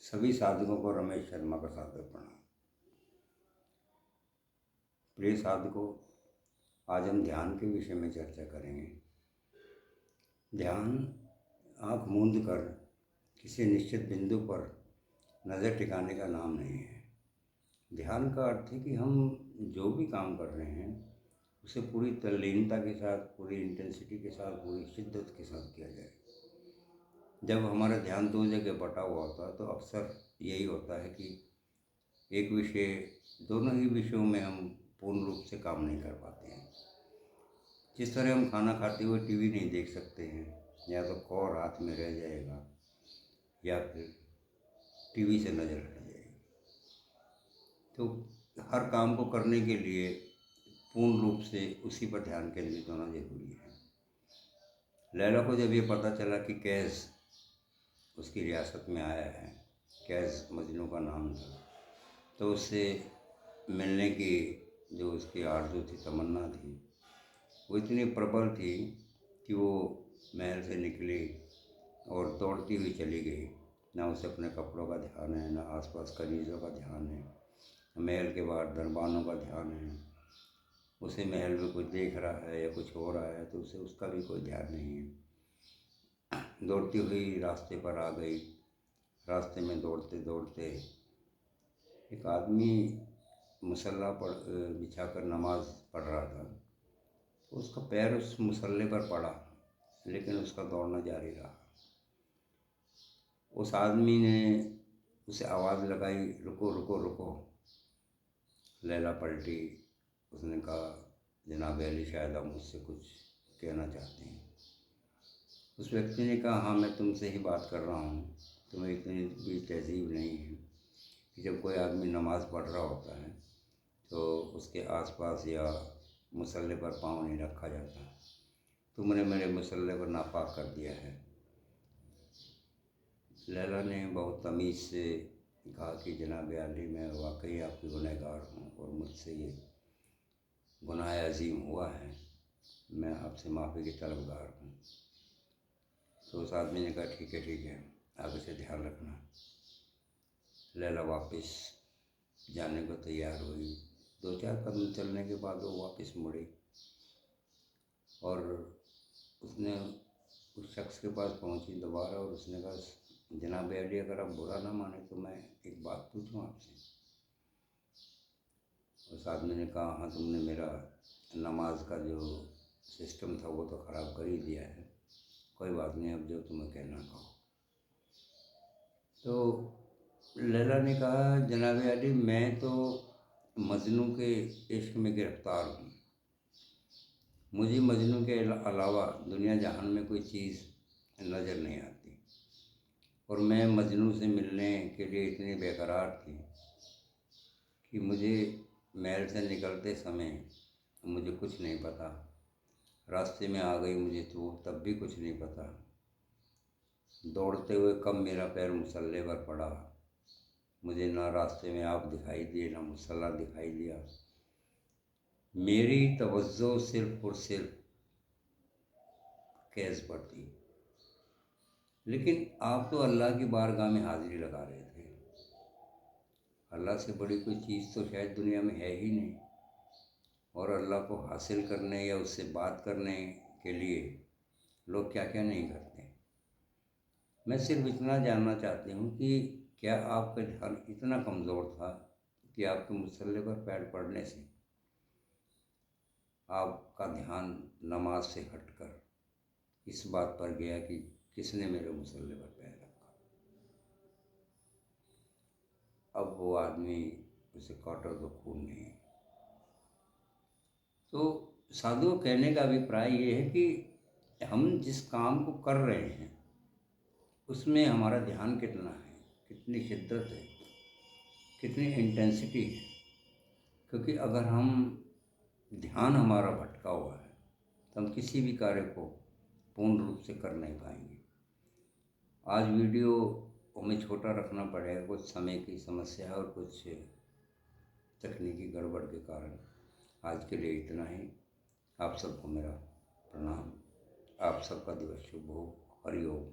सभी साधकों को रमेश शर्मा का सादर प्रणाम। प्रिय साधकों, आज हम ध्यान के विषय में चर्चा करेंगे। ध्यान आँख मूंद कर किसी निश्चित बिंदु पर नज़र टिकाने का नाम नहीं है। ध्यान का अर्थ है कि हम जो भी काम कर रहे हैं उसे पूरी तल्लीनता के साथ, पूरी इंटेंसिटी के साथ, पूरी शिद्दत के साथ किया जाए। जब हमारा ध्यान दो जगह बटा हुआ होता है तो अक्सर यही होता है कि एक विषय, दोनों ही विषयों में हम पूर्ण रूप से काम नहीं कर पाते हैं। जिस तरह हम खाना खाते हुए टीवी नहीं देख सकते हैं, या तो कौर हाथ में रह जाएगा या फिर टीवी से नज़र हट जाएगी। तो हर काम को करने के लिए पूर्ण रूप से उसी पर ध्यान केंद्रित होना जरूरी है। लैला को जब ये पता चला कि कैस उसकी रियासत में आया है, कैस मजनू का नाम था, तो उससे मिलने की जो उसकी आरज़ू थी, तमन्ना थी, वो इतनी प्रबल थी कि वो महल से निकली और दौड़ती हुई चली गई। ना उसे अपने कपड़ों का ध्यान है, ना आसपास कनीज़ों का ध्यान है, महल के बाहर दरबानों का ध्यान है। उसे महल में कुछ देख रहा है या कुछ हो रहा है तो उसे उसका भी कोई ध्यान नहीं है। दौड़ती हुई रास्ते पर आ गई। रास्ते में दौड़ते दौड़ते एक आदमी मुसल्ला बिछाकर नमाज पढ़ रहा था, तो उसका पैर उस मुसल्ले पर पड़ा, लेकिन उसका दौड़ना जारी रहा। उस आदमी ने उसे आवाज़ लगाई, रुको रुको रुको। लैला पलटी। उसने कहा, जनाब अली, शायद आप मुझसे कुछ कहना चाहते हैं। उस व्यक्ति ने कहा, हाँ, मैं तुमसे ही बात कर रहा हूँ। तुम्हें इतनी भी तहजीब नहीं है कि जब कोई आदमी नमाज़ पढ़ रहा होता है तो उसके आसपास या मुसल्ले पर पाँव नहीं रखा जाता। तुमने मेरे मुसल्ले को नापाक कर दिया है। लैला ने बहुत तमीज़ से कहा कि जनाब अली, मैं वाकई आपकी गुनहगार हूँ और मुझसे ये गुनाह अजीम हुआ है। मैं आपसे माफ़ी की तलबगार हूँ। तो उस आदमी ने कहा, ठीक है, आप इसे ध्यान रखना। लैला वापस जाने को तैयार हुई। 2-4 कदम चलने के बाद वो वापस मुड़ी और उसने उस शख्स के पास पहुंची दोबारा, और उसने कहा, जनाब अली, अगर आप बुरा ना माने तो मैं एक बात पूछूं आपसे। उस आदमी ने कहा, हाँ, तुमने मेरा नमाज का जो सिस्टम था वो तो ख़राब कर ही दिया है। कोई बात नहीं, अब जो तुम्हें कहना कहो। तो लैला ने कहा, जनाब अली, मैं तो मजनू के इश्क में गिरफ़्तार हूँ। मुझे मजनू के अलावा दुनिया जहान में कोई चीज़ नज़र नहीं आती, और मैं मजनू से मिलने के लिए इतनी बेकरार थी कि मुझे महल से निकलते समय मुझे कुछ नहीं पता। रास्ते में आ गई मुझे तो तब भी कुछ नहीं पता। दौड़ते हुए कब मेरा पैर मुसल्ले पर पड़ा, मुझे ना रास्ते में आप दिखाई दिए, ना मुसल्ला दिखाई दिया। मेरी तवज्जो सिर्फ और सिर्फ कैस पर थी। लेकिन आप तो अल्लाह की बारगाह में हाजिरी लगा रहे थे। अल्लाह से बड़ी कोई चीज़ तो शायद दुनिया में है ही नहीं, और अल्लाह को हासिल करने या उससे बात करने के लिए लोग क्या क्या नहीं करते। मैं सिर्फ इतना जानना चाहती हूँ कि क्या आपका ध्यान इतना कमज़ोर था कि आपके मुसल्ले पर पैर पड़ने से आपका ध्यान नमाज से हटकर इस बात पर गया कि किसने मेरे मुसल्ले पर पैर रखा। अब वो आदमी, उसे काटा तो खून नहीं। तो साधु कहने का अभिप्राय ये है कि हम जिस काम को कर रहे हैं उसमें हमारा ध्यान कितना है, कितनी शिद्दत है, कितनी इंटेंसिटी है। क्योंकि अगर हम ध्यान हमारा भटका हुआ है तो हम किसी भी कार्य को पूर्ण रूप से कर नहीं पाएंगे। आज वीडियो हमें छोटा रखना पड़ेगा, कुछ समय की समस्या है और कुछ तकनीकी गड़बड़ के कारण। आज के लिए इतना ही। आप सबको मेरा प्रणाम। आप सबका दिवस शुभ हो। हरि ओम।